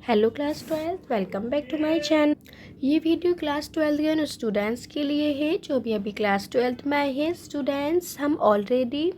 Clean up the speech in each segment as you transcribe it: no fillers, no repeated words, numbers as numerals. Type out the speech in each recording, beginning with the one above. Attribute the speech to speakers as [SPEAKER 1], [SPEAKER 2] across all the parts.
[SPEAKER 1] Hello class 12, welcome back to my channel. ये video class 12 के उन स्टूडेंट्स के लिए है जो भी अभी क्लास 12 में आए हैं। स्टूडेंट्स, हम ऑलरेडी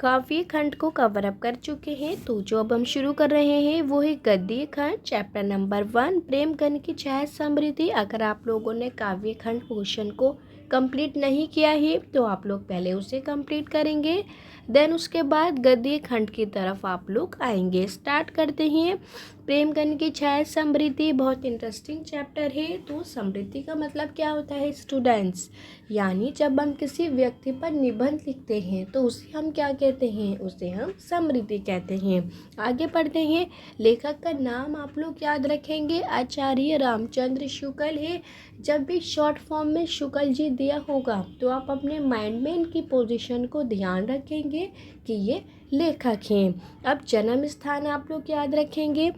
[SPEAKER 1] काव्य खंड को कवर अप कर चुके हैं, तो जो अब हम शुरू कर रहे हैं वो है गद्य खंड, चैप्टर नंबर 1, प्रेम गण की छाया समृद्धि। अगर आप लोगों ने काव्य खंड पोर्शन को कंप्लीट नहीं किया है तो आप लोग पहले उसे कंप्लीट करेंगे, देन उसके बाद गद्य खंड की तरफ आप लोग आएंगे। स्टार्ट करते हैं। प्रेम गण की छाया समृद्धि बहुत इंटरेस्टिंग चैप्टर है। तो समृद्धि का मतलब क्या होता है स्टूडेंट्स? यानी जब हम किसी व्यक्ति पर निबंध लिखते हैं तो उसे हम क्या कहते हैं? उसे हम समृद्धि कहते हैं। आगे पढ़ते हैं। लेखक का नाम आप लोग याद रखेंगे, आचार्य रामचंद्र शुक्ल है। जब भी शॉर्ट फॉर्म में शुक्ल जी दिया होगा तो आप अपने माइंड में इनकी पोजीशन को ध्यान रखेंगे कि ये लेखक हैं। अब जन्म स्थान आप लोग याद रखेंगे।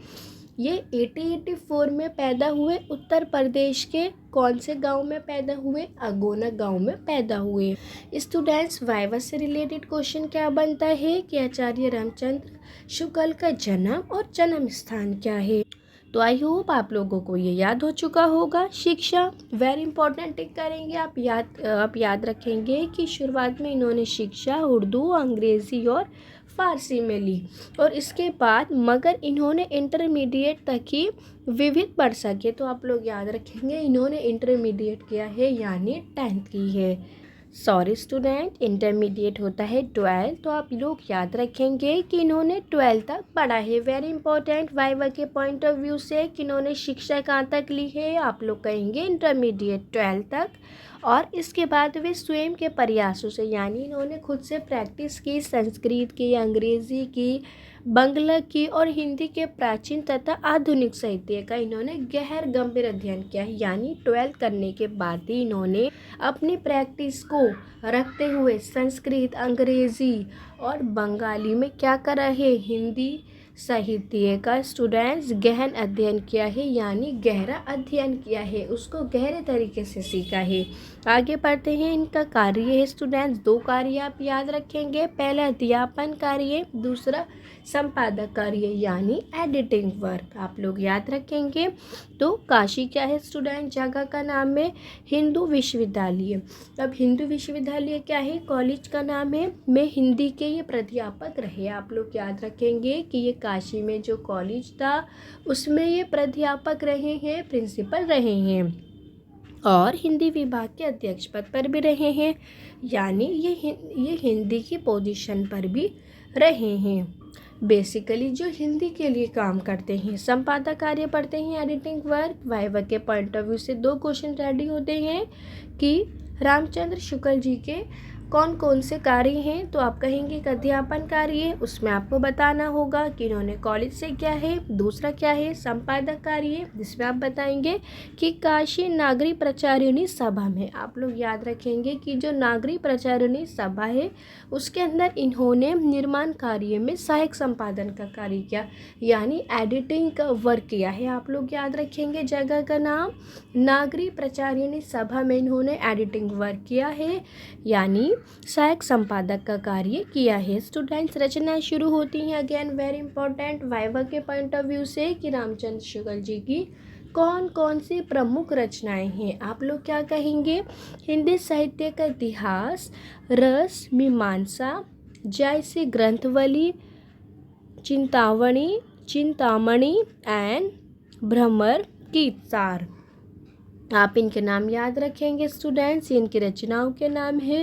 [SPEAKER 1] ये 1884 में पैदा हुए। उत्तर प्रदेश के कौन से गांव में पैदा हुए? अगोना गांव में पैदा हुए। स्टूडेंट्स, वाइवा से रिलेटेड क्वेश्चन क्या बनता है कि आचार्य रामचंद्र शुक्ल का जन्म और जन्म स्थान क्या है? तो आई होप आप लोगों को ये याद हो चुका होगा। शिक्षा वेरी इंपॉर्टेंट टिक करेंगे। आप याद रखेंगे कि शुरुआत में इन्होंने शिक्षा उर्दू, अंग्रेज़ी और फ़ारसी में ली और इसके बाद मगर इन्होंने इंटरमीडिएट तक ही विविध पढ़ सके। तो आप लोग याद रखेंगे इन्होंने इंटरमीडिएट किया है यानी 10th की है। सॉरी स्टूडेंट, इंटरमीडिएट होता है 12। तो आप लोग याद रखेंगे कि इन्होंने 12 तक पढ़ा है। वेरी इंपॉर्टेंट वाइवा के पॉइंट ऑफ व्यू से कि इन्होंने शिक्षा कहाँ तक ली है? आप लोग कहेंगे इंटरमीडिएट 12 तक। और इसके बाद वे स्वयं के प्रयासों से यानी इन्होंने खुद से प्रैक्टिस की, संस्कृत की, अंग्रेज़ी की, बांग्ला की और हिंदी के प्राचीन तथा आधुनिक साहित्य का इन्होंने गहर गंभीर अध्ययन किया है। यानी 12 करने के बाद ही इन्होंने अपनी प्रैक्टिस को रखते हुए संस्कृत, अंग्रेज़ी और बंगाली में क्या करा है? हिंदी साहित्य का स्टूडेंट्स गहन अध्ययन किया है यानी गहरा अध्ययन किया है, उसको गहरे तरीके से सीखा है। आगे पढ़ते हैं। इनका कार्य है स्टूडेंट्स, 2 कार्य आप याद रखेंगे। पहला अध्यापन कार्य, दूसरा संपादक कार्य यानी एडिटिंग वर्क आप लोग याद रखेंगे। तो काशी क्या है स्टूडेंट? जगह का नाम है। हिंदू विश्वविद्यालय, अब हिंदू विश्वविद्यालय क्या है? कॉलेज का नाम है। मैं हिंदी के ये प्राध्यापक रहे। आप लोग याद रखेंगे कि ये काशी में जो कॉलेज था उसमें ये प्राध्यापक रहे हैं, प्रिंसिपल रहे हैं और हिंदी विभाग के अध्यक्ष पद पर भी रहे हैं। यानी ये हिंदी की पोजीशन पर भी रहे हैं। बेसिकली जो हिंदी के लिए काम करते हैं। संपादक कार्य पढ़ते हैं, एडिटिंग वर्क। वाइवा के पॉइंट ऑफ व्यू से 2 क्वेश्चन रेडी होते हैं कि रामचंद्र शुक्ल जी के कौन कौन से कार्य हैं? तो आप कहेंगे कि अध्यापन कार्य, उसमें आपको बताना होगा कि इन्होंने कॉलेज से क्या है। दूसरा क्या है? संपादक कार्य, जिसमें आप बताएंगे कि काशी नागरी प्रचारिणी सभा में आप लोग याद रखेंगे कि जो नागरी प्रचारिणी सभा है उसके अंदर इन्होंने निर्माण कार्य में सहायक संपादन का कार्य किया यानी एडिटिंग का वर्क किया है। आप लोग याद रखेंगे जगह का नाम नागरी प्रचारिणी सभा में इन्होंने एडिटिंग वर्क किया है यानी सहायक संपादक का कार्य किया है। स्टूडेंट्स, रचना शुरू होती हैं अगेन वेरी इंपॉर्टेंट वाइवा के पॉइंट ऑफ व्यू से कि रामचंद्र शुक्ल जी की कौन कौन सी प्रमुख रचनाएं हैं? आप लोग क्या कहेंगे? हिंदी साहित्य का इतिहास, रस मीमांसा, जैसे ग्रंथवली, चिंतामणि एंड भ्रमर गीतसार। आप इनके नाम याद रखेंगे स्टूडेंट्स, इनकी रचनाओं के नाम है।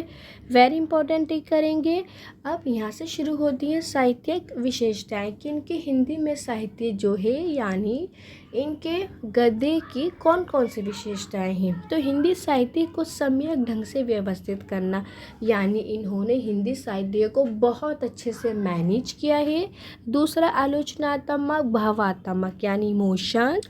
[SPEAKER 1] वेरी इंपॉर्टेंट टिक करेंगे। अब यहाँ से शुरू होती है साहित्यिक विशेषताएं कि इनके हिंदी में साहित्य जो है यानी इनके गद्य की कौन कौन सी विशेषताएं हैं। तो हिंदी साहित्य को सम्यक ढंग से व्यवस्थित करना यानी इन्होंने हिंदी साहित्य को बहुत अच्छे से मैनेज किया है। दूसरा आलोचनात्मक, भावात्मक यानी इमोशन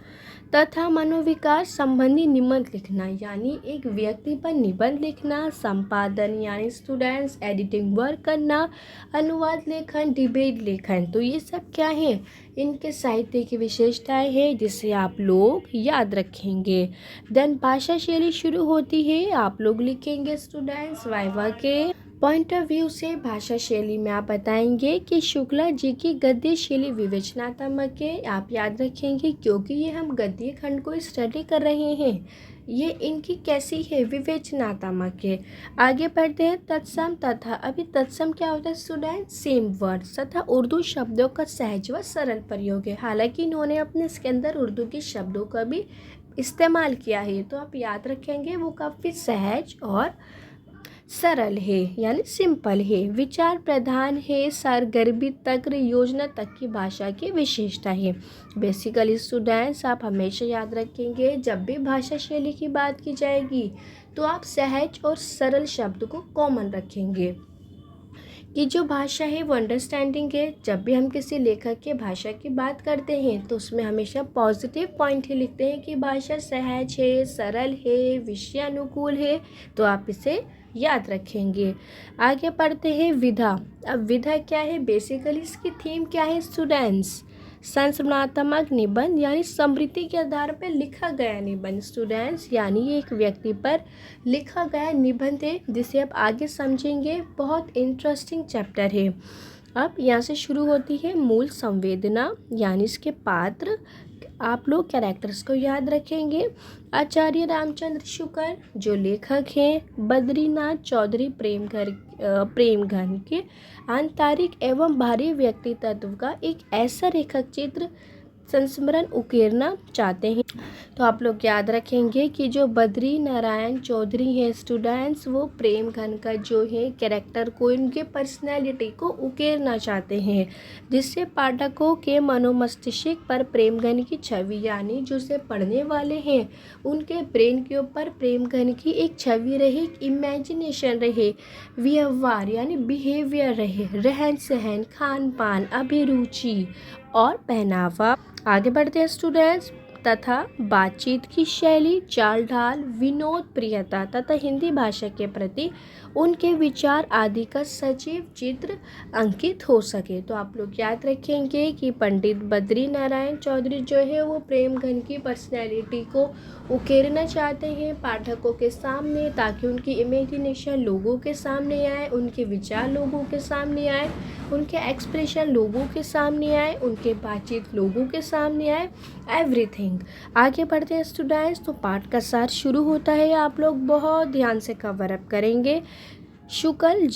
[SPEAKER 1] तथा मनोविकास संबंधी निबंध लिखना यानी एक व्यक्ति पर निबंध लिखना। संपादन यानी स्टूडेंट्स एडिटिंग वर्क करना। अनुवाद लेखन, डिबेट लेखन। तो ये सब क्या है? इनके साहित्य की विशेषताएं हैं जिसे आप लोग याद रखेंगे। देन भाषा शैली शुरू होती है। आप लोग लिखेंगे स्टूडेंट्स वाइवा के पॉइंट ऑफ व्यू से भाषा शैली में आप बताएंगे कि शुक्ला जी की गद्य शैली विवेचनात्मक है। आप याद रखेंगे क्योंकि ये हम गद्य खंड को स्टडी कर रहे हैं, ये इनकी कैसी है, विवेचनात्मक है। आगे बढ़ते हैं तत्सम तथा। अभी तत्सम क्या होता है स्टूडेंट, सेम वर्ड्स तथा उर्दू शब्दों का सहज व सरल प्रयोग है। हालांकि इन्होंने अपने इसके अंदर उर्दू के शब्दों का भी इस्तेमाल किया है, तो आप याद रखेंगे वो काफ़ी सहज और सरल है यानी सिंपल है। विचार प्रधान है, सरगर्मी तक योजना तक की भाषा की विशेषता है। बेसिकली स्टूडेंट्स आप हमेशा याद रखेंगे जब भी भाषा शैली की बात की जाएगी तो आप सहज और सरल शब्द को कॉमन रखेंगे कि जो भाषा है वो अंडरस्टैंडिंग है। जब भी हम किसी लेखक के भाषा की बात करते हैं तो उसमें हमेशा पॉजिटिव पॉइंट ही लिखते हैं कि भाषा सहज है, सरल है, विषयानुकूल है, तो आप इसे याद रखेंगे। आगे पढ़ते हैं विधा। अब विधा क्या है, बेसिकली इसकी थीम क्या है स्टूडेंट्स, संस्मरणात्मक निबंध यानी स्मृति के आधार पर लिखा गया निबंध स्टूडेंट्स, यानी ये एक व्यक्ति पर लिखा गया निबंध है जिसे आप आगे समझेंगे। बहुत इंटरेस्टिंग चैप्टर है। अब यहाँ से शुरू होती है मूल संवेदना यानी इसके पात्र। आप लोग कैरेक्टर्स को याद रखेंगे। आचार्य रामचंद्र शुक्ल जो लेखक हैं, बद्रीनाथ चौधरी प्रेमघन के आंतरिक एवं बाहरी व्यक्ति तत्व का एक ऐसा रेखक चित्र संस्मरण उकेरना चाहते हैं। तो आप लोग याद रखेंगे कि जो बद्री नारायण चौधरी हैं स्टूडेंट्स, वो प्रेमघन का जो है कैरेक्टर को, इनके पर्सनैलिटी को उकेरना चाहते हैं, जिससे पाठकों के मनोमस्तिष्क पर प्रेमघन की छवि यानी जो से पढ़ने वाले हैं उनके ब्रेन के ऊपर प्रेमघन की एक छवि रहे, इमेजिनेशन रहे, व्यवहार यानी बिहेवियर रहे, रहन सहन, खान पान, अभिरुचि और पहनावा। आगे बढ़ते हैं स्टूडेंट्स। तथा बातचीत की शैली, चाल ढाल, विनोद प्रियता तथा हिंदी भाषा के प्रति उनके विचार आदि का सजीव चित्र अंकित हो सके। तो आप लोग याद रखेंगे कि पंडित बद्री नारायण चौधरी जो है वो प्रेमघन की पर्सनैलिटी को उकेरना चाहते हैं पाठकों के सामने, ताकि उनकी इमेजिनेशन लोगों के सामने आए, उनके विचार लोगों के सामने आए, उनके एक्सप्रेशन लोगों के सामने आए, उनके बातचीत लोगों के सामने आए, एवरीथिंग। आगे बढ़ते हैं स्टूडेंट्स। तो पाठ का सार शुरू होता है, आप लोग बहुत ध्यान से कवर अप करेंगे। शुक्ल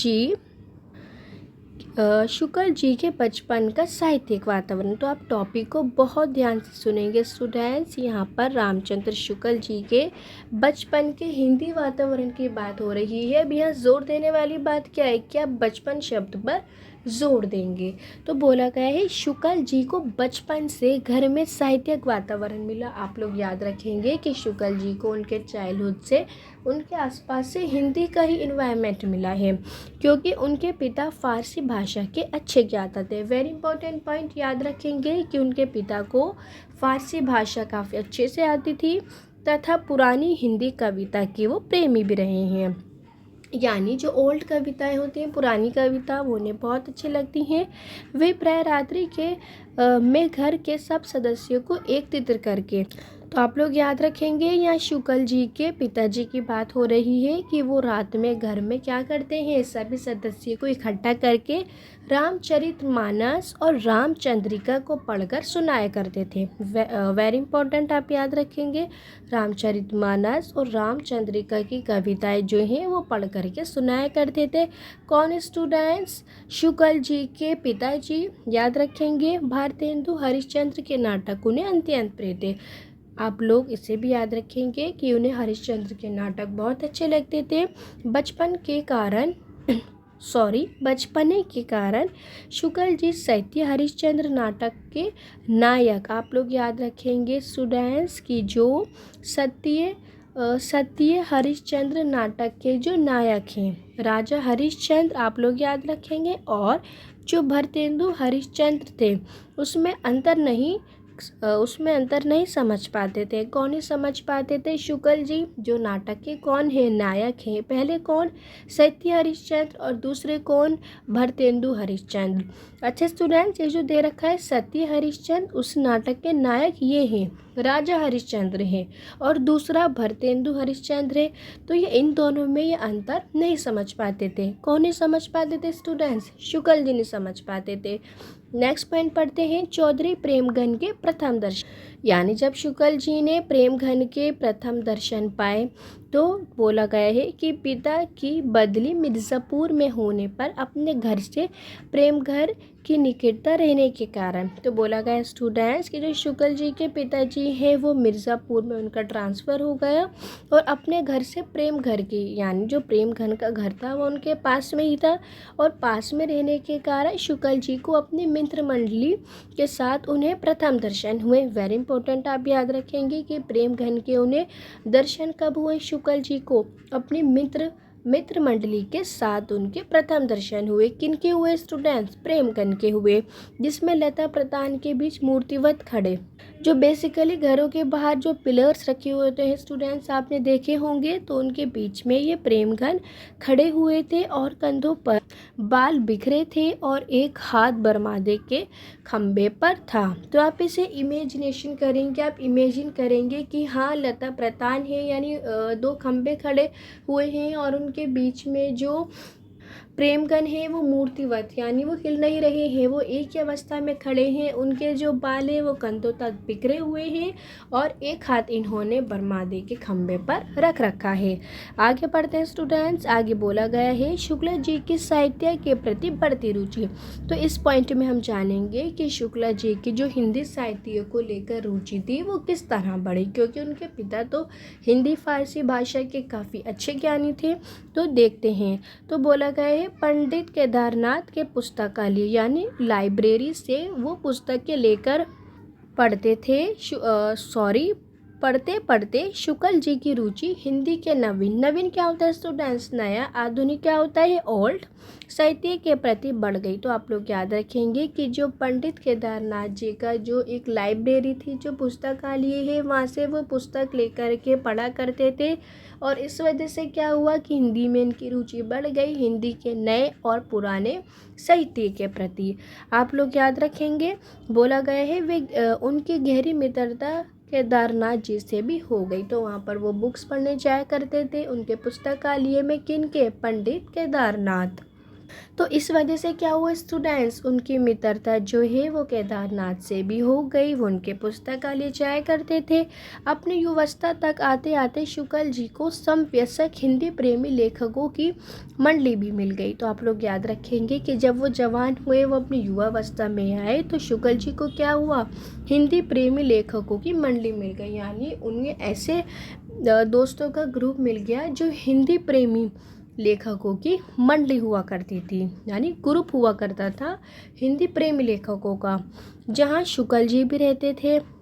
[SPEAKER 1] जी के बचपन का साहित्यिक वातावरण। तो आप टॉपिक को बहुत ध्यान से सुनेंगे स्टूडेंट्स। यहाँ पर रामचंद्र शुक्ल जी के बचपन के हिंदी वातावरण की बात हो रही है। अब यहाँ जोर देने वाली बात क्या है कि आप बचपन शब्द पर जोर देंगे। तो बोला गया है शुक्ल जी को बचपन से घर में साहित्यिक वातावरण मिला। आप लोग याद रखेंगे कि शुक्ल जी को उनके चाइल्डहुड से उनके आसपास से हिंदी का ही इन्वायरमेंट मिला है, क्योंकि उनके पिता फारसी भाषा के अच्छे ज्ञाता थे। वेरी इंपॉर्टेंट पॉइंट याद रखेंगे कि उनके पिता को फारसी भाषा काफ़ी अच्छे से आती थी तथा पुरानी हिंदी कविता के वो प्रेमी भी रहे हैं। यानी जो ओल्ड कविताएं होती हैं, पुरानी कविता, वो उन्हें बहुत अच्छी लगती हैं। वे प्राय रात्रि के में घर के सब सदस्यों को एकत्रित करके, तो आप लोग याद रखेंगे यहाँ शुक्ल जी के पिताजी की बात हो रही है कि वो रात में घर में क्या करते हैं, सभी सदस्यों को इकट्ठा करके रामचरितमानस और रामचंद्रिका को पढ़कर सुनाया करते थे। वेरी इंपॉर्टेंट आप याद रखेंगे, रामचरितमानस और रामचंद्रिका की कविताएं जो हैं वो पढ़ करके सुनाया करते थे। कौन स्टूडेंट्स, शुक्ल जी के पिताजी। याद रखेंगे भारतेंदु हरिश्चंद्र के नाटक उन्हें अत्यंत प्रिय थे। आप लोग इसे भी याद रखेंगे कि उन्हें हरिश्चंद्र के नाटक बहुत अच्छे लगते थे। बचपने के कारण शुक्ल जी साहित्य हरिश्चंद्र नाटक के नायक। आप लोग याद रखेंगे स्टूडेंट्स कि जो सत्य हरिश्चंद्र नाटक के जो नायक हैं राजा हरिश्चंद्र, आप लोग याद रखेंगे, और जो भारतेंदु हरिश्चंद्र थे उसमें अंतर नहीं उसमें अंतर नहीं समझ पाते थे। कौन ही समझ पाते थे? शुक्ल जी, जो नाटक के कौन है? नायक हैं। पहले कौन? सत्य हरिश्चंद्र, और दूसरे कौन? भरतेंदु हरिश्चंद्र। अच्छा स्टूडेंट्स, ये जो दे रखा है सत्य हरिश्चंद्र, उस नाटक के नायक ये हैं, राजा हरिश्चंद्र हैं, और दूसरा भरतेंदु हरिश्चंद्र है। तो ये इन दोनों में ये अंतर नहीं समझ पाते थे। कौन नहीं समझ पाते थे स्टूडेंट्स? शुक्ल जी नहीं समझ पाते थे। नेक्स्ट पॉइंट पढ़ते हैं, चौधरी प्रेमघन के प्रथम दर्शन। यानी जब शुक्ल जी ने प्रेमघन के प्रथम दर्शन पाए तो बोला गया है कि पिता की बदली मिर्ज़ापुर में होने पर अपने घर से प्रेमघर की निकटता रहने के कारण, तो बोला गया स्टूडेंट्स कि जो शुक्ल जी के पिताजी हैं वो मिर्ज़ापुर में उनका ट्रांसफ़र हो गया, और अपने घर से प्रेमघर की, यानी जो प्रेमघन का घर था वो उनके पास में ही था, और पास में रहने के कारण शुक्ल जी को अपनी मित्र मंडली के साथ उन्हें प्रथम दर्शन हुए। वेरी इंपॉर्टेंट, आप याद रखेंगे कि प्रेमघन के उन्हें दर्शन कब हुए? शुक्ल जी को अपनी मित्र मंडली के साथ उनके प्रथम दर्शन हुए। किनके हुए स्टूडेंट्स? प्रेमघन के हुए, जिसमें लता प्रधान के बीच मूर्तिवत खड़े, जो बेसिकली घरों के बाहर जो पिलर्स रखे हुए होते हैं स्टूडेंट्स, आपने देखे होंगे, तो उनके बीच में ये प्रेमघन खड़े हुए थे, और कंधों पर बाल बिखरे थे, और एक हाथ बरमादे के खम्भे पर था। तो आप इसे इमेजिनेशन करेंगे, आप इमेजिन करेंगे कि हाँ लता प्रधान है, यानी दो खम्भे खड़े हुए हैं, और उनके बीच में जो प्रेमघन है वो मूर्तिवत, यानी वो हिल नहीं रहे हैं, वो एक ही अवस्था में खड़े हैं। उनके जो बाल हैं वो कंधों तक बिखरे हुए हैं, और एक हाथ इन्होंने बरमादे के खम्भे पर रख रखा है। आगे पढ़ते हैं स्टूडेंट्स। आगे बोला गया है, शुक्ला जी की साहित्य के प्रति बढ़ती रुचि। तो इस पॉइंट में हम जानेंगे कि शुक्ला जी की जो हिंदी साहित्य को लेकर रुचि थी वो किस तरह बढ़ी, क्योंकि उनके पिता तो हिंदी फारसी भाषा के काफ़ी अच्छे ज्ञानी थे। तो देखते हैं। तो बोला गया है, पंडित केदारनाथ के पुस्तकालय यानी लाइब्रेरी से वो पुस्तकें लेकर पढ़ते थे। पढ़ते पढ़ते शुक्ल जी की रुचि हिंदी के नवीन क्या होता है स्टूडेंट्स? नया। आधुनिक क्या होता है? ओल्ड साहित्य के प्रति बढ़ गई। तो आप लोग याद रखेंगे कि जो पंडित केदारनाथ जी का जो एक लाइब्रेरी थी, जो पुस्तकालय है, वहाँ से वो पुस्तक लेकर के पढ़ा करते थे, और इस वजह से क्या हुआ कि हिंदी में इनकी रुचि बढ़ गई, हिंदी के नए और पुराने साहित्य के प्रति। आप लोग याद रखेंगे, बोला गया है वे उनकी गहरी मित्रता केदारनाथ जी से भी हो गई। तो वहाँ पर वो बुक्स पढ़ने जाया करते थे उनके पुस्तकालय में। किनके? पंडित केदारनाथ। तो इस वजह से क्या हुआ स्टूडेंट्स? उनकी मित्रता जो है वो केदारनाथ से भी हो गई, वो उनके पुस्तकालय जाया करते थे। अपनी युवावस्था तक आते आते शुक्ल जी को समवयस्क हिंदी प्रेमी लेखकों की मंडली भी मिल गई। तो आप लोग याद रखेंगे कि जब वो जवान हुए, वो अपनी युवावस्था में आए, तो शुक्ल जी को क्या हुआ? हिंदी प्रेमी लेखकों की मंडली मिल गई, यानी उन्हें ऐसे दोस्तों का ग्रुप मिल गया जो हिंदी प्रेमी लेखकों की मंडली हुआ करती थी, यानी ग्रुप हुआ करता था हिंदी प्रेमी लेखकों का, जहाँ शुक्ल जी भी रहते थे।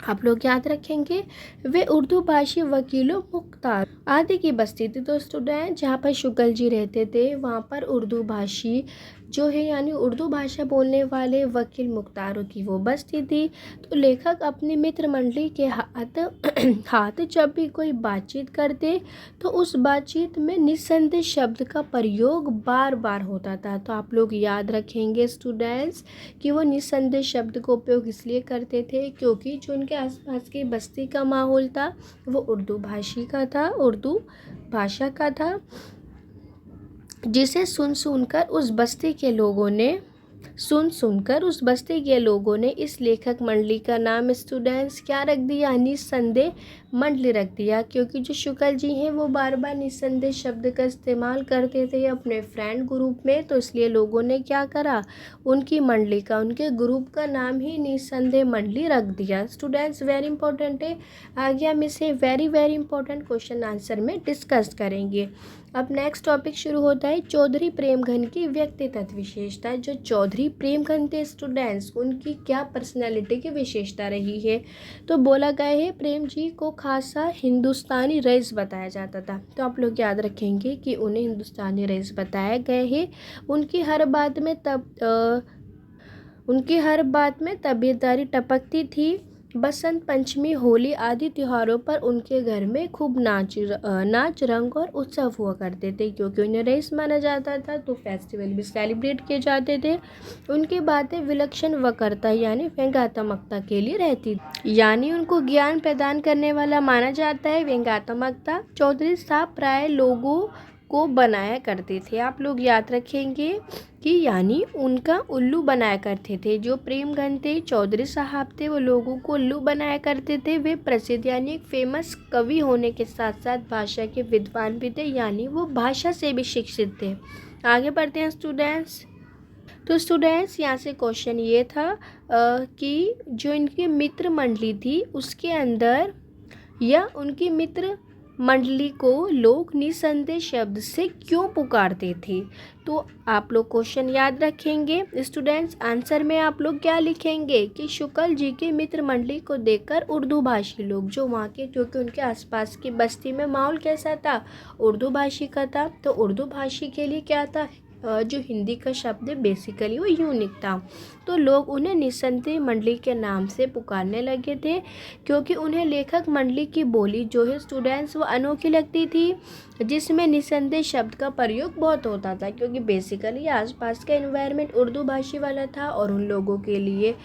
[SPEAKER 1] आप लोग याद रखेंगे, वे उर्दू भाषी वकीलों मुख्तार आदि की बस्ती थी। तो स्टूडेंट, जहाँ पर शुक्ल जी रहते थे वहाँ पर उर्दू भाषी जो है, यानी उर्दू भाषा बोलने वाले वकील मुख्तारों की वो बस्ती थी। तो लेखक अपनी मित्र मंडली के हाथ जब भी कोई बातचीत करते तो उस बातचीत में निस्संदेह शब्द का प्रयोग बार बार होता था। तो आप लोग याद रखेंगे स्टूडेंट्स कि वो निस्संदेह शब्द का उपयोग इसलिए करते थे क्योंकि जो उनके आसपास की बस्ती का माहौल था वो उर्दू भाषी का था, उर्दू भाषा का था, जिसे सुनकर उस बस्ती के लोगों ने इस लेखक मंडली का नाम स्टूडेंट्स क्या रख दिया? निस्संदेह मंडली रख दिया। क्योंकि जो शुक्ल जी हैं वो बार बार निस्संदेह शब्द का इस्तेमाल करते थे अपने फ्रेंड ग्रुप में, तो इसलिए लोगों ने क्या करा? उनकी मंडली का, उनके ग्रुप का नाम ही निस्संदेह मंडली रख दिया। स्टूडेंट्स वेरी इंपॉर्टेंट है, आगे हम इसे वेरी इंपॉर्टेंट क्वेश्चन आंसर में डिस्कस करेंगे। अब नेक्स्ट टॉपिक शुरू होता है, चौधरी प्रेमघन की व्यक्तित्व विशेषता। जो चौधरी प्रेमघन थे स्टूडेंट्स, उनकी क्या पर्सनैलिटी की विशेषता रही है? तो बोला गया है प्रेम जी को खासा हिंदुस्तानी रईस बताया जाता था। तो आप लोग याद रखेंगे कि उन्हें हिंदुस्तानी रईस बताया गया है। उनकी हर बात में उनकी हर बात में तबीयतदारी टपकती थी। बसंत पंचमी, होली आदि त्योहारों पर उनके घर में खूब नाच रंग और उत्सव हुआ करते थे। क्योंकि उन्हें रईस माना जाता था तो फेस्टिवल भी सेलिब्रेट किए जाते थे। उनकी बातें विलक्षण वक्रता यानी व्यंग्यात्मकता के लिए रहती, यानी उनको ज्ञान प्रदान करने वाला माना जाता है। व्यंग्यात्मकता चौधरी साहब प्राय लोगों को बनाया करते थे। आप लोग याद रखेंगे कि यानी उनका उल्लू बनाया करते थे। जो प्रेमगन थे, चौधरी साहब थे, वो लोगों को उल्लू बनाया करते थे। वे प्रसिद्ध यानी एक फेमस कवि होने के साथ साथ भाषा के विद्वान भी थे, यानी वो भाषा से भी शिक्षित थे। आगे बढ़ते हैं स्टूडेंट्स। तो स्टूडेंट्स यहाँ से क्वेश्चन ये था कि जो इनकी मित्र मंडली थी उसके अंदर या उनकी मित्र मंडली को लोग निसंदेह शब्द से क्यों पुकारते थे। तो आप लोग क्वेश्चन याद रखेंगे स्टूडेंट्स। आंसर में आप लोग क्या लिखेंगे कि शुक्ल जी की मित्र मंडली को देखकर उर्दू भाषी लोग जो वहाँ के, क्योंकि उनके आसपास की बस्ती में माहौल कैसा था, उर्दू भाषी का था। तो उर्दू भाषी के लिए क्या था, जो हिंदी का शब्द है बेसिकली वो यूनिक था। तो लोग उन्हें निसंदेह मंडली के नाम से पुकारने लगे थे, क्योंकि उन्हें लेखक मंडली की बोली जो है स्टूडेंट्स वो अनोखी लगती थी, जिसमें निसंदेह शब्द का प्रयोग बहुत होता था। क्योंकि बेसिकली आसपास का एनवायरनमेंट उर्दू भाषी वाला था और उन लोगों के लिए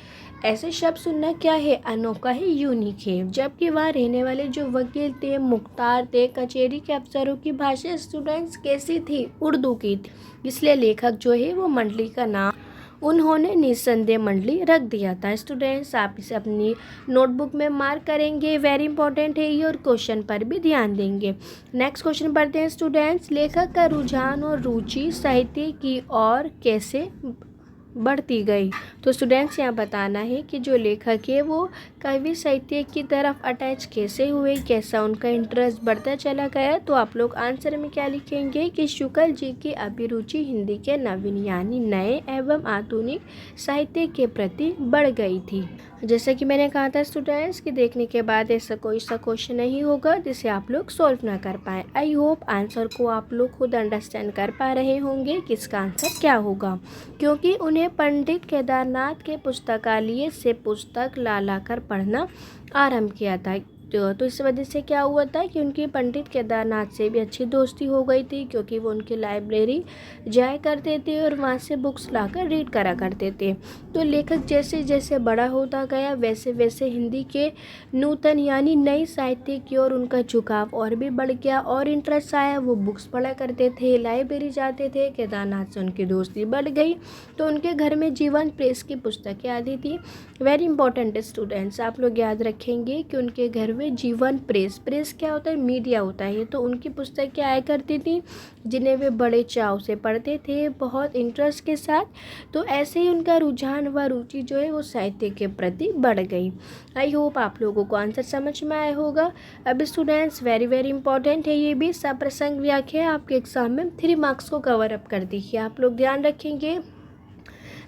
[SPEAKER 1] ऐसे शब्द सुनना क्या है, अनोखा है, यूनिक है। जबकि वहाँ रहने वाले जो वकील थे, मुख्तार थे, कचहरी के अफसरों की भाषा स्टूडेंट्स कैसी थी, उर्दू की थी। इसलिए लेखक जो है वो मंडली का नाम उन्होंने निसंदेह मंडली रख दिया था। स्टूडेंट्स आप इसे अपनी नोटबुक में मार्क करेंगे, वेरी इंपॉर्टेंट है ये, और क्वेश्चन पर भी ध्यान देंगे। नेक्स्ट क्वेश्चन पढ़ते हैं स्टूडेंट्स। लेखक का रुझान और रुचि साहित्य की ओर कैसे बढ़ती गई। तो स्टूडेंट्स यहाँ बताना है कि जो लेखक है वो कवि साहित्य की तरफ अटैच कैसे हुए, कैसा उनका इंटरेस्ट बढ़ता चला गया। तो आप लोग आंसर में क्या लिखेंगे कि शुक्ल जी की अभिरुचि हिंदी के नवीन यानी नए एवं आधुनिक साहित्य के प्रति बढ़ गई थी। जैसे कि मैंने कहा था स्टूडेंट्स कि देखने के बाद ऐसा कोई सा क्वेश्चन नहीं होगा जिसे आप लोग सॉल्व ना कर पाए। आई होप आंसर को आप लोग खुद अंडरस्टैंड कर पा रहे होंगे कि इसका आंसर क्या होगा, क्योंकि उन्हें पंडित केदारनाथ के पुस्तकालय से पुस्तक ला कर पढ़ना आरंभ किया था। तो इस वजह से क्या हुआ था कि उनकी पंडित केदारनाथ से भी अच्छी दोस्ती हो गई थी, क्योंकि वो उनकी लाइब्रेरी जाया करते थे और वहाँ से बुक्स लाकर रीड करा करते थे। तो लेखक जैसे जैसे बड़ा होता गया वैसे वैसे हिंदी के नूतन यानी नई साहित्य की ओर उनका झुकाव और भी बढ़ गया और इंटरेस्ट आया। वो बुक्स पढ़ा करते थे, लाइब्रेरी जाते थे, केदारनाथ से उनकी दोस्ती बढ़ गई। तो उनके घर में जीवन प्रेस की पुस्तकें आती थी। वेरी इंपॉर्टेंट स्टूडेंट्स, आप लोग याद रखेंगे कि उनके घर में जीवन प्रेस क्या होता है, मीडिया होता है। तो उनकी पुस्तकें आया करती थी जिन्हें वे बड़े चाव से पढ़ते थे, बहुत इंटरेस्ट के साथ। तो ऐसे ही उनका रुझान व रुचि जो है वो साहित्य के प्रति बढ़ गई। आई होप आप लोगों को आंसर समझ में आया होगा। अब स्टूडेंट्स वेरी वेरी इंपॉर्टेंट है ये भी, सप्रसंग व्याख्या आपके एग्जाम में 3 मार्क्स को कवर अप करती है। आप लोग ध्यान रखेंगे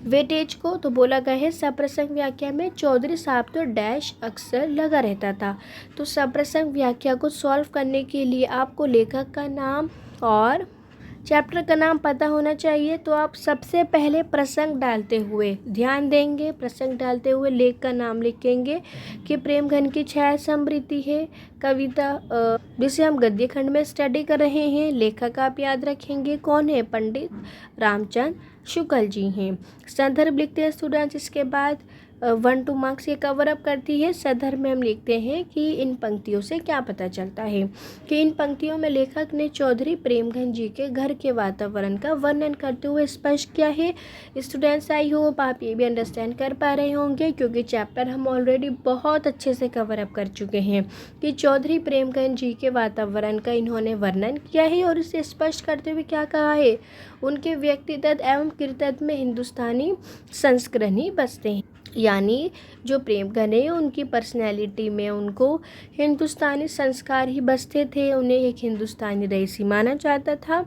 [SPEAKER 1] वेटेज को। तो बोला गया है सप्रसंग व्याख्या में चौधरी साहब तो डैश अक्सर लगा रहता था। तो सप्रसंग व्याख्या को सॉल्व करने के लिए आपको लेखक का नाम और चैप्टर का नाम पता होना चाहिए। तो आप सबसे पहले प्रसंग डालते हुए ध्यान देंगे, प्रसंग डालते हुए लेख का नाम लिखेंगे कि प्रेमघन की छाया समृद्धि है कविता जिसे हम गद्य खंड में स्टडी कर रहे हैं। लेखक आप याद रखेंगे कौन है, पंडित रामचंद्र शुक्ल जी हैं। संदर्भ लिखते हैं स्टूडेंट्स। इसके बाद 1-2 मार्क्स ये कवर अप करती है। संदर्भ में हम लिखते हैं कि इन पंक्तियों से क्या पता चलता है कि इन पंक्तियों में लेखक ने चौधरी प्रेमघन जी के घर के वातावरण का वर्णन करते हुए स्पष्ट किया है। स्टूडेंट्स आई होप आप ये भी अंडरस्टैंड कर पा रहे होंगे, क्योंकि चैप्टर हम ऑलरेडी बहुत अच्छे से कवर अप कर चुके हैं कि चौधरी प्रेमघन जी के वातावरण का इन्होंने वर्णन किया है और इसे स्पष्ट करते हुए क्या कहा है, उनके व्यक्तिगत एवं कृतित्व में हिंदुस्तानी संस्करण ही बसते हैं। यानी जो प्रेमघन है उनकी पर्सनैलिटी में उनको हिंदुस्तानी संस्कार ही बसते थे, उन्हें एक हिंदुस्तानी रईसी माना जाता था।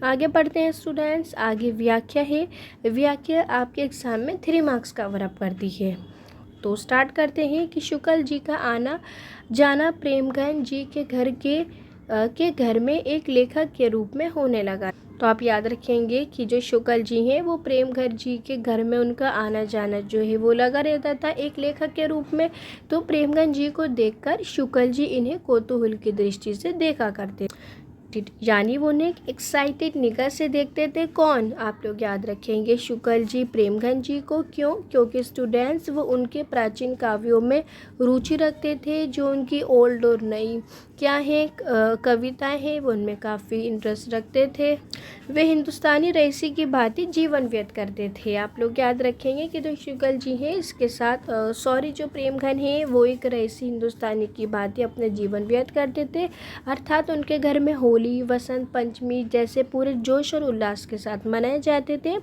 [SPEAKER 1] आगे पढ़ते हैं स्टूडेंट्स। आगे व्याख्या है। व्याख्या आपके एग्जाम में 3 मार्क्स कवर अप करती है। तो स्टार्ट करते हैं कि शुक्ल जी का आना जाना प्रेमघन जी के घर के के घर में एक लेखक के रूप में होने लगा। तो आप याद रखेंगे कि जो शुक्ल जी हैं वो प्रेमघर जी के घर में उनका आना जाना जो है वो लगा रहता था एक लेखक के रूप में। तो प्रेमगंज जी को देखकर शुक्ल जी इन्हें कौतूहल की दृष्टि से देखा करते, यानी वो उन्हें एक्साइटेड निगाह से देखते थे। कौन? आप लोग याद रखेंगे शुक्ल जी प्रेमगंज जी को। क्यों? क्योंकि स्टूडेंट्स वो उनके प्राचीन काव्यों में रुचि रखते थे, जो उनकी ओल्ड और नई क्या है कविताएं हैं वो उनमें काफ़ी इंटरेस्ट रखते थे। वे हिंदुस्तानी रईसी की भांति जीवन व्यतीत करते थे। आप लोग याद रखेंगे कि जो शुक्ल जी हैं इसके साथ जो प्रेमघन हैं वो एक रईसी हिंदुस्तानी की भांति अपने जीवन व्यतीत करते थे, अर्थात उनके घर में होली, वसंत पंचमी जैसे पूरे जोश और उल्लास के साथ मनाए जाते थे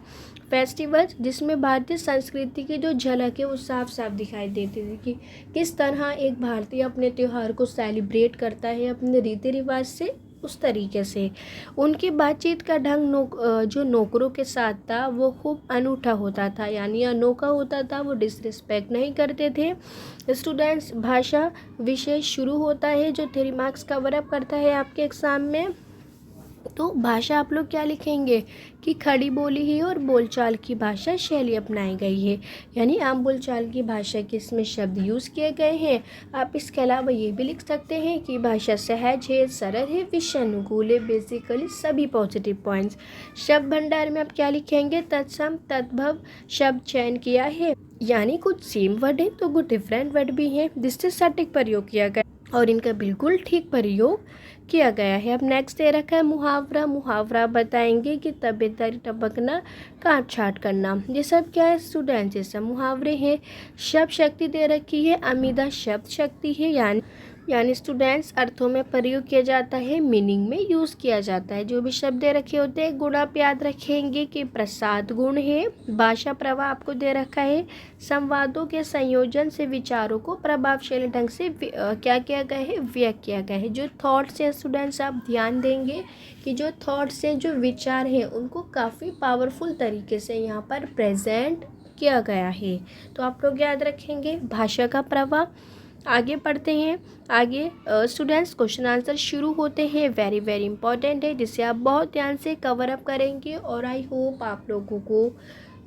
[SPEAKER 1] फेस्टिवल्स, जिसमें भारतीय संस्कृति की जो झलक है वो साफ साफ दिखाई देती थी कि किस तरह एक भारतीय अपने त्यौहार को सेलिब्रेट करता है अपने रीति रिवाज से। उस तरीके से उनकी बातचीत का ढंग जो नौकरों के साथ था वो खूब अनूठा होता था, यानी अनोखा होता था। वो डिसरिस्पेक्ट नहीं करते थे। स्टूडेंट्स, भाषा विषय शुरू होता है जो 3 मार्क्स कवर अप करता है आपके एग्ज़ाम में। तो भाषा आप लोग क्या लिखेंगे कि खड़ी बोली ही और बोलचाल की भाषा शैली अपनाई गई है, यानी आम बोलचाल की भाषा के इसमें शब्द यूज़ किए गए हैं। आप इसके अलावा ये भी लिख सकते हैं कि भाषा सहज है, सरल है, विषय अनुकूल है। बेसिकली सभी पॉजिटिव पॉइंट्स। शब्द भंडार में आप क्या लिखेंगे? तत्सम तद्भव शब्द चयन किया है, यानी कुछ सेम वर्ड है तो कुछ डिफरेंट वर्ड भी हैं जिससे सटीक प्रयोग किया गया और इनका बिल्कुल ठीक प्रयोग किया गया है। अब नेक्स्ट दे रखा है मुहावरा। मुहावरा बताएंगे कि तबेदारी टपकना, काट छाट करना, ये सब क्या है स्टूडेंट्स? ये सब मुहावरे हैं। शब्द शक्ति दे रखी है। अमीदा शब्द शक्ति है, यानी स्टूडेंट्स अर्थों में प्रयोग किया जाता है, मीनिंग में यूज़ किया जाता है। जो भी शब्द दे रखे होते हैं। गुण आप याद रखेंगे कि प्रसाद गुण है। भाषा प्रवाह आपको दे रखा है। संवादों के संयोजन से विचारों को प्रभावशाली ढंग से क्या किया गया है? व्यक्त किया गया है। जो थॉट्स हैं स्टूडेंट्स, आप ध्यान देंगे कि जो थॉट्स हैं, जो विचार हैं, उनको काफ़ी पावरफुल तरीके से यहाँ पर प्रेजेंट किया गया है। तो आप लोग याद रखेंगे भाषा का प्रवाह। आगे पढ़ते हैं। आगे स्टूडेंट्स क्वेश्चन आंसर शुरू होते हैं। वेरी वेरी इंपॉर्टेंट है, जिसे आप बहुत ध्यान से कवर अप करेंगे और आई होप आप लोगों को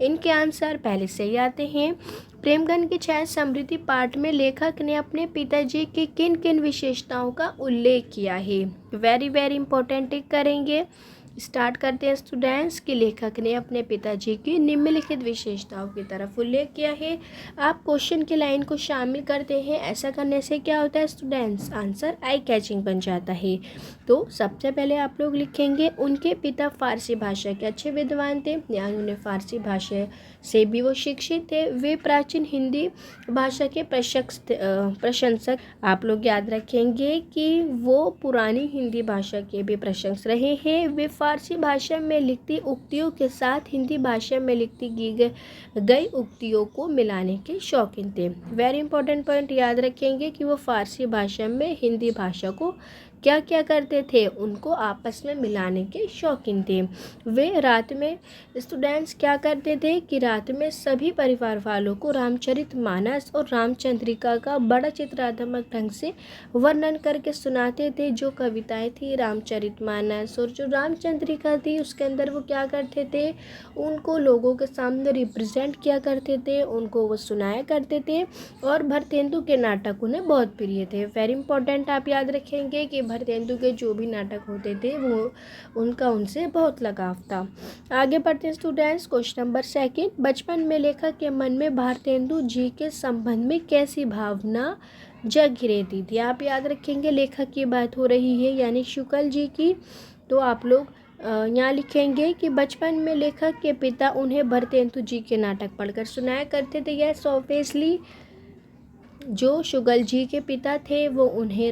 [SPEAKER 1] इनके आंसर पहले से ही आते हैं। प्रेमगन की छाया समृद्धि पाठ में लेखक ने अपने पिताजी की किन किन विशेषताओं का उल्लेख किया है? वेरी वेरी इंपॉर्टेंट टिक करेंगे। स्टार्ट करते हैं स्टूडेंट्स कि लेखक ने अपने पिताजी की निम्नलिखित विशेषताओं की तरफ उल्लेख किया है। आप क्वेश्चन की लाइन को शामिल करते हैं। ऐसा करने से क्या होता है स्टूडेंट्स? आंसर आई कैचिंग बन जाता है। तो सबसे पहले आप लोग लिखेंगे उनके पिता फारसी भाषा के अच्छे विद्वान थे, यानी उन्हें फारसी भाषा से भी वो शिक्षित थे। वे प्राचीन हिंदी भाषा के प्रशंसक। आप लोग याद रखेंगे कि वो पुरानी हिंदी भाषा के भी प्रशंसक रहे हैं। वे फारसी भाषा में लिखती उक्तियों के साथ हिंदी भाषा में लिखती गई उक्तियों को मिलाने के शौकीन थे। वेरी इंपॉर्टेंट पॉइंट याद रखेंगे कि वो फारसी भाषा में हिंदी भाषा को क्या क्या करते थे? उनको आपस में मिलाने के शौकीन थे। वे रात में स्टूडेंट्स क्या करते थे कि रात में सभी परिवार वालों को रामचरितमानस और रामचंद्रिका का बड़ा चित्रात्मक ढंग से वर्णन करके सुनाते थे। जो कविताएं थी रामचरितमानस और जो रामचंद्रिका थी उसके अंदर वो क्या करते थे? उनको लोगों के सामने रिप्रेजेंट किया करते थे, उनको वो सुनाया करते थे। और भरतेंदु के नाटक उन्हें बहुत प्रिय थे। वेरी इंपॉर्टेंट आप याद रखेंगे कि भरतेंदु के जो भी नाटक होते थे वो उनका उनसे बहुत लगाव था। आगे बढ़ते हैं स्टूडेंट्स। Question number 2। बचपन में लेखक के मन में भारतेंदु जी के संबंध में कैसी भावना जग रहती थी? आप याद रखेंगे लेखक की बात हो रही है, यानी शुक्ल जी की। तो आप लोग यहाँ लिखेंगे कि बचपन में लेखक के पिता उन्हें भरतेंदु जी के नाटक पढ़कर सुनाया करते थे। यस ऑब्वियसली जो शुक्ल जी के पिता थे वो उन्हें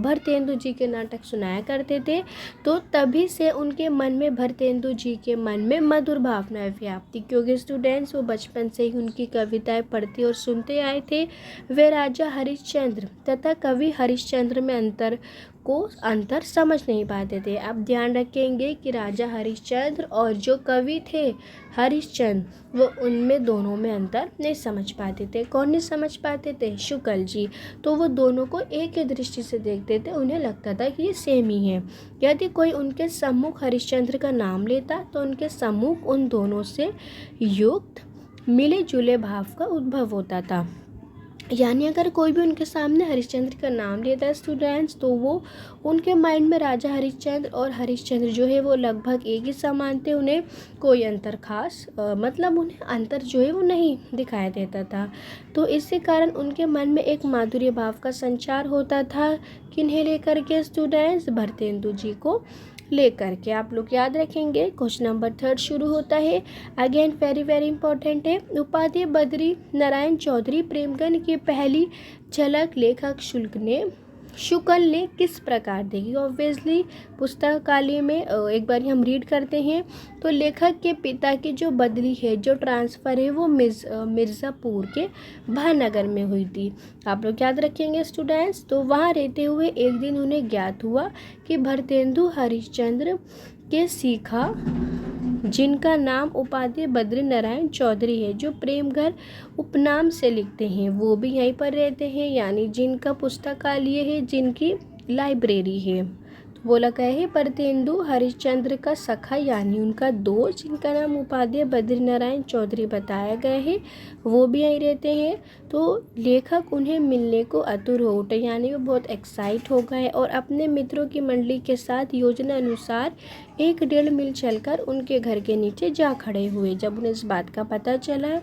[SPEAKER 1] भरतेंदु जी के नाटक सुनाया करते थे। तो तभी से उनके मन में भरतेंदु जी के मन में मधुर भावनाएं व्याप्ति, क्योंकि स्टूडेंट्स वो बचपन से ही उनकी कविताएं पढ़ते और सुनते आए थे। वे राजा हरिश्चंद्र तथा कवि हरिश्चंद्र में अंतर को अंतर समझ नहीं पाते थे। अब ध्यान रखेंगे कि राजा हरिश्चंद्र और जो कवि थे हरिश्चंद्र, वो उनमें दोनों में अंतर नहीं समझ पाते थे। कौन नहीं समझ पाते थे? शुक्ल जी। तो वो दोनों को एक ही दृष्टि से देखते थे, उन्हें लगता था कि ये सेम ही है। यदि कोई उनके सम्मुख हरिश्चंद्र का नाम लेता तो उनके सम्मुख उन दोनों से युक्त मिले जुले भाव का उद्भव होता था। यानी अगर कोई भी उनके सामने हरिश्चंद्र का नाम लेता है स्टूडेंट्स, तो वो उनके माइंड में राजा हरिश्चंद्र और हरिश्चंद्र जो है वो लगभग एक ही समान थे। उन्हें कोई अंतर खास मतलब उन्हें अंतर जो है वो नहीं दिखाई देता था। तो इसी कारण उनके मन में एक माधुर्य भाव का संचार होता था। किन्हें लेकर के? स्टूडेंट्स, भारतेंदु जी को लेकर के। आप लोग याद रखेंगे। क्वेश्चन नंबर 3 शुरू होता है। अगेन वेरी वेरी इंपॉर्टेंट है। उपाध्याय बद्री नारायण चौधरी प्रेमगन की पहली झलक लेखक शुक्ल ने किस प्रकार देखी? ऑब्वियसली पुस्तकालय में एक बार हम रीड करते हैं तो लेखक के पिता की जो बदली है, जो ट्रांसफ़र है, वो मिर्ज़ापुर के भानगर में हुई थी। आप लोग याद रखेंगे स्टूडेंट्स। तो वहाँ रहते हुए एक दिन उन्हें ज्ञात हुआ कि भारतेंदु हरिश्चंद्र के सीखा, जिनका नाम उपाध्याय बद्री नारायण चौधरी है, जो प्रेमघर उपनाम से लिखते हैं, वो भी यहीं पर रहते हैं। यानी जिनका पुस्तकालय है, जिनकी लाइब्रेरी है। तो बोला गया है भारतेंदु हरिश्चंद्र का सखा यानी उनका दोस्त, जिनका नाम उपाध्याय बद्री नारायण चौधरी बताया गया है, वो भी यहीं रहते हैं। तो लेखक उन्हें मिलने को आतुर हो उठे, यानी वो बहुत एक्साइट हो गए और अपने मित्रों की मंडली के साथ योजना अनुसार 1.5 मील चलकर उनके घर के नीचे जा खड़े हुए। जब उन्हें इस बात का पता चला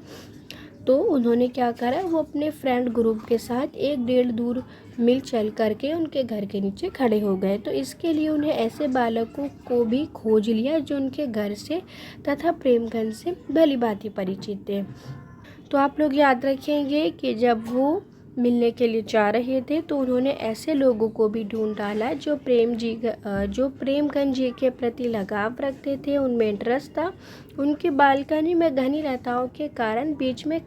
[SPEAKER 1] तो उन्होंने क्या करा, वो अपने फ्रेंड ग्रुप के साथ 1.5 मील चल करके उनके घर के नीचे खड़े हो गए। तो इसके लिए उन्हें ऐसे बालकों को भी खोज लिया जो उनके घर से तथा प्रेमगंज से भली भांति परिचित थे। तो आप लोग याद रखेंगे कि जब वो मिलने के लिए जा रहे थे तो उन्होंने ऐसे लोगों को भी ढूंढ डाला जो प्रेमगंज जी के प्रति लगाव रखते थे, उनमें इंटरेस्ट था। उनकी बालकनी में घनी लताओं के कारण बीच में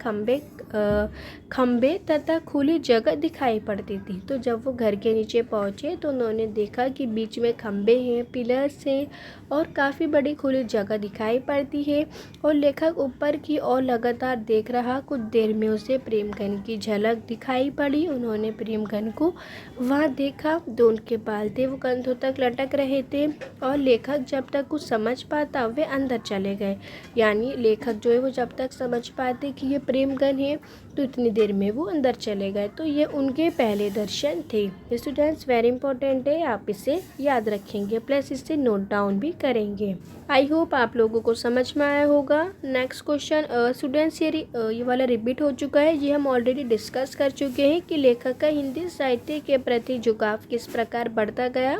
[SPEAKER 1] खम्बे तथा खुली जगह दिखाई पड़ती थी। तो जब वो घर के नीचे पहुँचे तो उन्होंने देखा कि बीच में खम्बे हैं, पिलर्स हैं और काफ़ी बड़ी खुली जगह दिखाई पड़ती है। और लेखक ऊपर की ओर लगातार देख रहा। कुछ देर में उसे प्रेमगन की झलक दिखाई पड़ी। उन्होंने प्रेमगन को वहाँ देखा। जो उनके बाल थे वो कंधों तक लटक रहे थे और लेखक जब तक कुछ समझ पाता वे अंदर चले गए। यानी लेखक जो है वो जब तक समझ पाते कि ये प्रेमगन है तो इतनी देर में वो अंदर चले गए। तो ये उनके पहले दर्शन थे। स्टूडेंट्स वेरी इंपॉर्टेंट है, आप इसे याद रखेंगे प्लस इसे नोट डाउन भी करेंगे। आई होप आप लोगों को समझ में आया होगा। नेक्स्ट क्वेश्चन स्टूडेंट्स, ये वाला रिपीट हो चुका है, ये हम ऑलरेडी डिस्कस कर चुके हैं कि लेखक का हिंदी साहित्य के प्रति झुकाव किस प्रकार बढ़ता गया।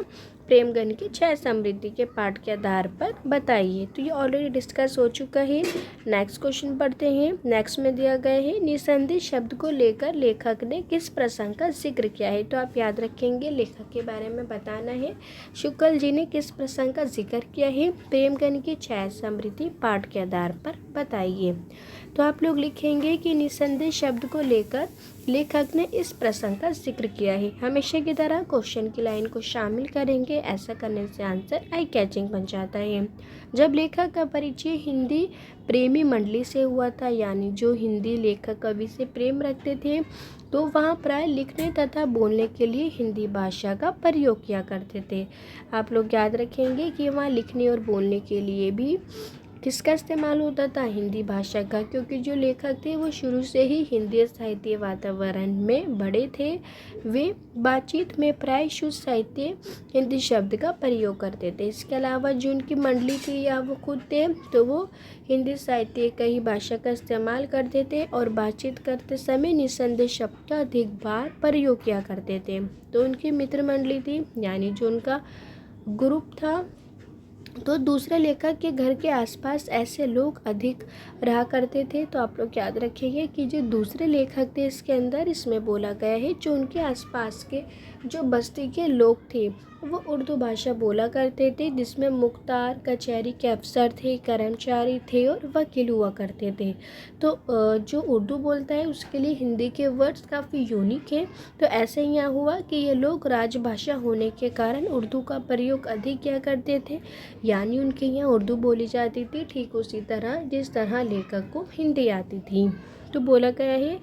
[SPEAKER 1] प्रेमगन की 6 समृद्धि के पाठ के आधार पर बताइए। तो ये ऑलरेडी डिस्कस हो चुका है। नेक्स्ट क्वेश्चन पढ़ते हैं। नेक्स्ट में दिया गया है निसंदेह शब्द को लेकर लेखक ने किस प्रसंग का जिक्र किया है। तो आप याद रखेंगे लेखक के बारे में बताना है। शुक्ल जी ने किस प्रसंग का जिक्र किया है। प्रेमगन की 6 समृद्धि पाठ के आधार पर बताइए। तो आप लोग लिखेंगे कि निसंदेह शब्द को लेकर लेखक ने इस प्रसंग का जिक्र किया है। हमेशा की तरह क्वेश्चन की लाइन को शामिल करेंगे, ऐसा करने से आंसर आई कैचिंग बन जाता है। जब लेखक का परिचय हिंदी प्रेमी मंडली से हुआ था, यानी जो हिंदी लेखक कवि से प्रेम रखते थे, तो वहाँ प्राय लिखने तथा बोलने के लिए हिंदी भाषा का प्रयोग किया करते थे। आप लोग याद रखेंगे कि वहाँ लिखने और बोलने के लिए भी किसका इस्तेमाल होता था? हिंदी भाषा का, क्योंकि जो लेखक थे वो शुरू से ही हिंदी साहित्य वातावरण में बड़े थे। वे बातचीत में प्राय शुद्ध साहित्य हिंदी शब्द का प्रयोग करते थे। इसके अलावा जो उनकी मंडली थी या वो खुद थे तो वो हिंदी साहित्य का ही भाषा का इस्तेमाल करते थे और बातचीत करते समय निसंदेह शब्द का अधिक बार प्रयोग किया करते थे। तो उनकी मित्र मंडली थी, यानी जो उनका ग्रुप था, तो दूसरे लेखक के घर के आसपास ऐसे लोग अधिक रहा करते थे। तो आप लोग याद रखेंगे कि जो दूसरे लेखक थे इसके अंदर इसमें बोला गया है जो उनके आसपास के जो बस्ती के लोग थे वो उर्दू भाषा बोला करते थे, जिसमें मुख्तार कचहरी के अफसर थे, कर्मचारी थे और वकील हुआ करते थे। तो जो उर्दू बोलता है उसके लिए हिंदी के वर्ड्स काफ़ी यूनिक हैं। तो ऐसे ही यहाँ हुआ कि ये लोग राजभाषा होने के कारण उर्दू का प्रयोग अधिक किया करते थे, यानी उनके यहाँ उर्दू बोली जाती थी ठीक उसी तरह जिस तरह लेखक को हिंदी आती थी। तो बोला गया है,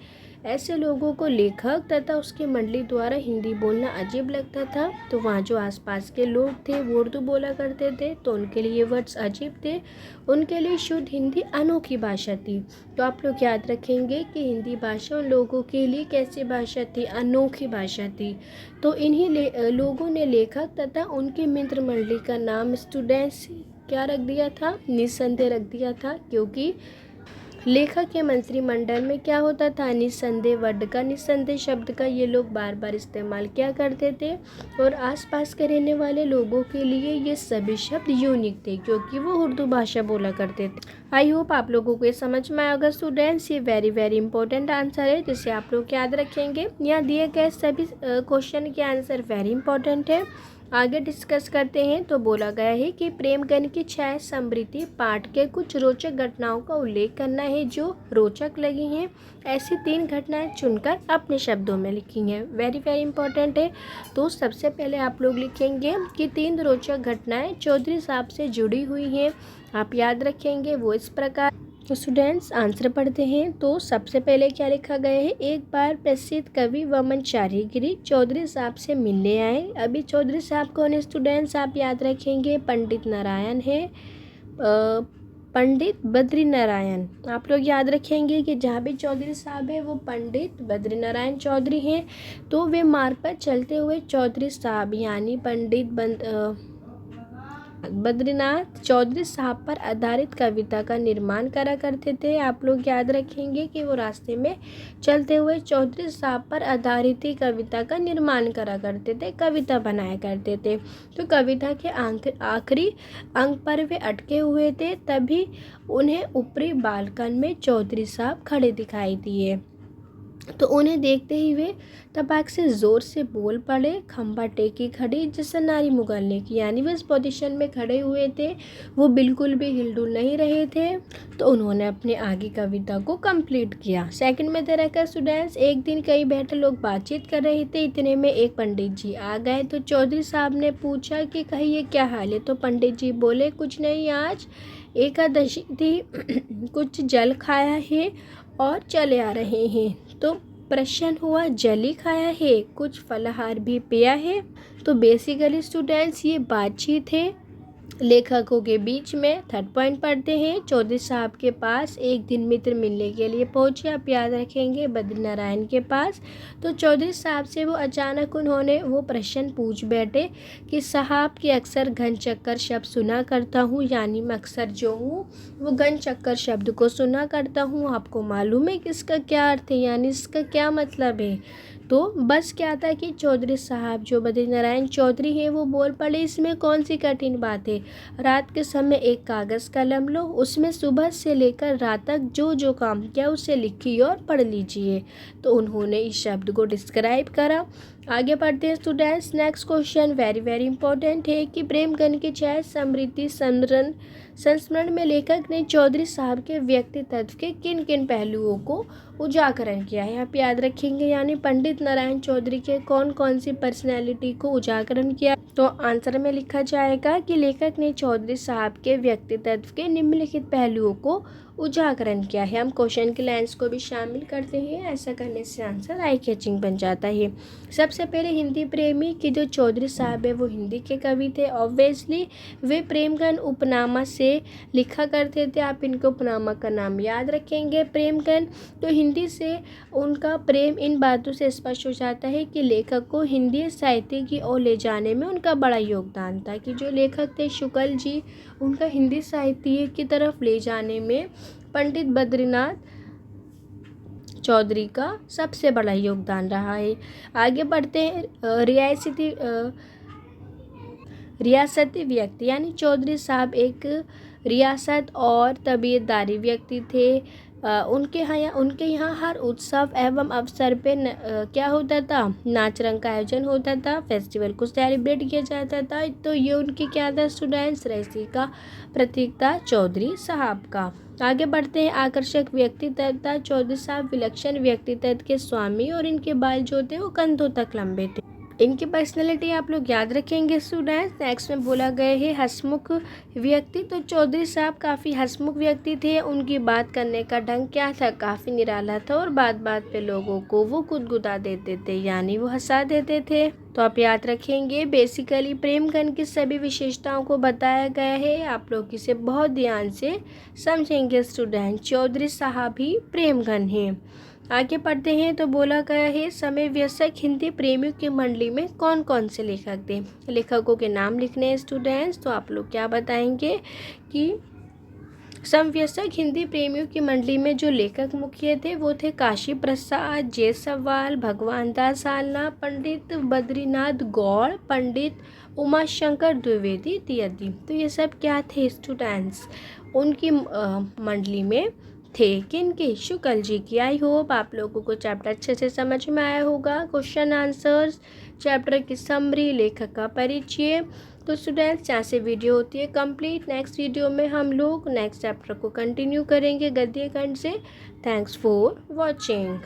[SPEAKER 1] ऐसे लोगों को लेखक तथा उसकी मंडली द्वारा हिंदी बोलना अजीब लगता था। तो वहाँ जो आसपास के लोग थे वो उर्दू बोला करते थे, तो उनके लिए ये वर्ड्स अजीब थे। उनके लिए शुद्ध हिंदी अनोखी भाषा थी। तो आप लोग याद रखेंगे कि हिंदी भाषा उन लोगों के लिए कैसी भाषा थी, अनोखी भाषा थी। तो इन्हीं लोगों ने लेखक तथा उनकी मित्र मंडली का नाम स्टूडेंट्स क्या रख दिया था, निस्संदेह रख दिया था, क्योंकि लेखक के मंत्रिमंडल में क्या होता था, निस्संदेह वर्ड का, निस्संदेह शब्द का ये लोग बार बार इस्तेमाल किया करते थे। और आसपास के रहने वाले लोगों के लिए ये सभी शब्द यूनिक थे, क्योंकि वो उर्दू भाषा बोला करते थे। आई होप आप लोगों को ये समझ में आएगा स्टूडेंट्स। ये वेरी वेरी इंपॉर्टेंट आंसर है जिसे आप लोग याद रखेंगे। यहाँ दिए गए सभी क्वेश्चन के आंसर वेरी इंपॉर्टेंट है। आगे डिस्कस करते हैं। तो बोला गया है कि प्रेमगन की छाया समृद्धि पाठ के कुछ रोचक घटनाओं का उल्लेख करना है जो रोचक लगी हैं। ऐसी 3 घटनाएं चुनकर अपने शब्दों में लिखी हैं। वेरी वेरी इंपॉर्टेंट है। तो सबसे पहले आप लोग लिखेंगे कि 3 रोचक घटनाएं चौधरी साहब से जुड़ी हुई हैं। आप याद रखेंगे वो इस प्रकार। तो स्टूडेंट्स आंसर पढ़ते हैं। तो सबसे पहले क्या लिखा गया है, एक बार प्रसिद्ध कवि वमन चारीगिरी चौधरी साहब से मिलने आए। अभी चौधरी साहब कौन है स्टूडेंट्स, आप याद रखेंगे पंडित नारायण है, पंडित बद्री नारायण। आप लोग याद रखेंगे कि जहाँ भी चौधरी साहब है वो पंडित बद्री नारायण चौधरी हैं। तो वे मार्ग पर चलते हुए चौधरी साहब यानी पंडित बद्रीनाथ चौधरी साहब पर आधारित कविता का निर्माण करा करते थे। आप लोग याद रखेंगे कि वो रास्ते में चलते हुए चौधरी साहब पर आधारित ही कविता का निर्माण करा करते थे, कविता बनाया करते थे। तो कविता के आखिरी अंक पर वे अटके हुए थे, तभी उन्हें ऊपरी बालकन में चौधरी साहब खड़े दिखाई दिए। तो उन्हें देखते ही वे तबाक से ज़ोर से बोल पड़े, खंबा टेकी खड़ी जैसे नारी मुगलने की, यानी वे इस पोजीशन में खड़े हुए थे, वो बिल्कुल भी हिलडुल नहीं रहे थे। तो उन्होंने अपने आगे कविता को कंप्लीट किया। सेकंड में दे रखा स्टूडेंट्स, एक दिन कई बैठे लोग बातचीत कर रहे थे, इतने में एक पंडित जी आ गए। तो चौधरी साहब ने पूछा कि कहिए क्या हाल है। तो पंडित जी बोले, कुछ नहीं, आज एकादशी थी कुछ जल खाया है और चले आ रहे हैं। तो प्रश्न हुआ, जल ही खाया है, कुछ फलाहार भी पिया है। तो बेसिकली स्टूडेंट्स ये बातचीत है लेखकों के बीच में। थर्ड पॉइंट पढ़ते हैं। चौधरी साहब के पास एक दिन मित्र मिलने के लिए पहुंचे। आप याद रखेंगे बद्री नारायण के पास। तो चौधरी साहब से वो अचानक उन्होंने वो प्रश्न पूछ बैठे कि साहब की अक्सर घन चक्कर शब्द सुना करता हूँ, यानी मैं अक्सर जो हूँ वो घन चक्कर शब्द को सुना करता हूँ, आपको मालूम है कि इसका क्या अर्थ है, यानी इसका क्या मतलब है। तो बस क्या था कि चौधरी साहब जो बद्री नारायण चौधरी हैं वो बोल पड़े, इसमें कौन सी कठिन बात है, रात के समय एक कागज़ कलम लो, उसमें सुबह से लेकर रात तक जो जो काम किया उसे लिखिए और पढ़ लीजिए। तो उन्होंने इस शब्द को डिस्क्राइब करा। आगे बढ़ते हैं students. Next question very very important है कि प्रेमगन की छाया समृद्धि संस्मरण में लेखक ने चौधरी साहब के व्यक्तित्व के किन किन पहलुओं को उजागरण किया है। आप याद रखेंगे, यानी पंडित नारायण चौधरी के कौन कौन सी पर्सनैलिटी को उजागरण किया। तो आंसर में लिखा जाएगा कि लेखक ने चौधरी साहब के व्यक्तित्व के निम्नलिखित पहलुओं को उजागरण किया है। हम क्वेश्चन के लाइन्स को भी शामिल करते हैं, ऐसा करने से आंसर आई कैचिंग बन जाता है। सबसे पहले हिंदी प्रेमी कि जो चौधरी साहब है वो हिंदी के कवि थे। ऑब्वियसली वे प्रेमगन उपनामा से लिखा करते थे। आप इनको उपनामा का नाम याद रखेंगे, प्रेमगन। तो हिंदी से उनका प्रेम इन बातों से स्पष्ट हो जाता है कि लेखक को हिंदी साहित्य की ओर ले जाने में उनका बड़ा योगदान था, कि जो लेखक थे शुक्ल जी, उनका हिंदी साहित्य की तरफ ले जाने में पंडित बद्रीनाथ चौधरी का सबसे बड़ा योगदान रहा है। आगे बढ़ते हैं। रियासती व्यक्ति, यानी चौधरी साहब एक रियासत और तबीयतदारी व्यक्ति थे। उनके यहाँ हर उत्सव एवं अवसर पे क्या होता था, नाच रंग का आयोजन होता था, फेस्टिवल को सेलिब्रेट किया जाता था। तो ये उनकी क्या था स्टूडेंट्स, रईसी का प्रतीक था चौधरी साहब का। आगे बढ़ते हैं। आकर्षक व्यक्तित्व था। चौधरी साहब विलक्षण व्यक्तित्व के स्वामी और इनके बाल जो थे वो कंधों तक लंबे थे। इनकी पर्सनैलिटी आप लोग याद रखेंगे स्टूडेंट्स। नेक्स्ट में बोला गया है हंसमुख व्यक्ति। तो चौधरी साहब काफ़ी हंसमुख व्यक्ति थे। उनकी बात करने का ढंग क्या था, काफ़ी निराला था और बात बात पे लोगों को वो गुदगुदा देते थे, यानी वो हंसा देते थे। तो आप याद रखेंगे। बेसिकली प्रेमगन की सभी विशेषताओं को बताया गया है। आप लोग इसे बहुत ध्यान से समझेंगे स्टूडेंट। चौधरी साहब ही प्रेमगन हैं। आगे पढ़ते हैं। तो बोला गया है समय व्यस्क हिंदी प्रेमियों की मंडली में कौन कौन से लेखक थे। लेखकों के नाम लिखने हैं स्टूडेंट्स। तो आप लोग क्या बताएंगे कि समवयस्क हिंदी प्रेमियों की मंडली में जो लेखक मुख्य थे वो थे काशी प्रसाद, जायसवाल, भगवान दास आलना, पंडित बद्रीनाथ गौड़, पंडित उमाशंकर द्विवेदी इत्यादि। तो ये सब क्या थे स्टूडेंट्स, उनकी मंडली में थे। किनके, शुक्ल जी की। आई होप आप लोगों को चैप्टर अच्छे से समझ में आया होगा। क्वेश्चन आंसर्स, चैप्टर की समरी, लेखक का परिचय। तो स्टूडेंट्स यहाँ से वीडियो होती है कंप्लीट। नेक्स्ट वीडियो में हम लोग नेक्स्ट चैप्टर को कंटिन्यू करेंगे गद्य खंड से। Thanks for watching.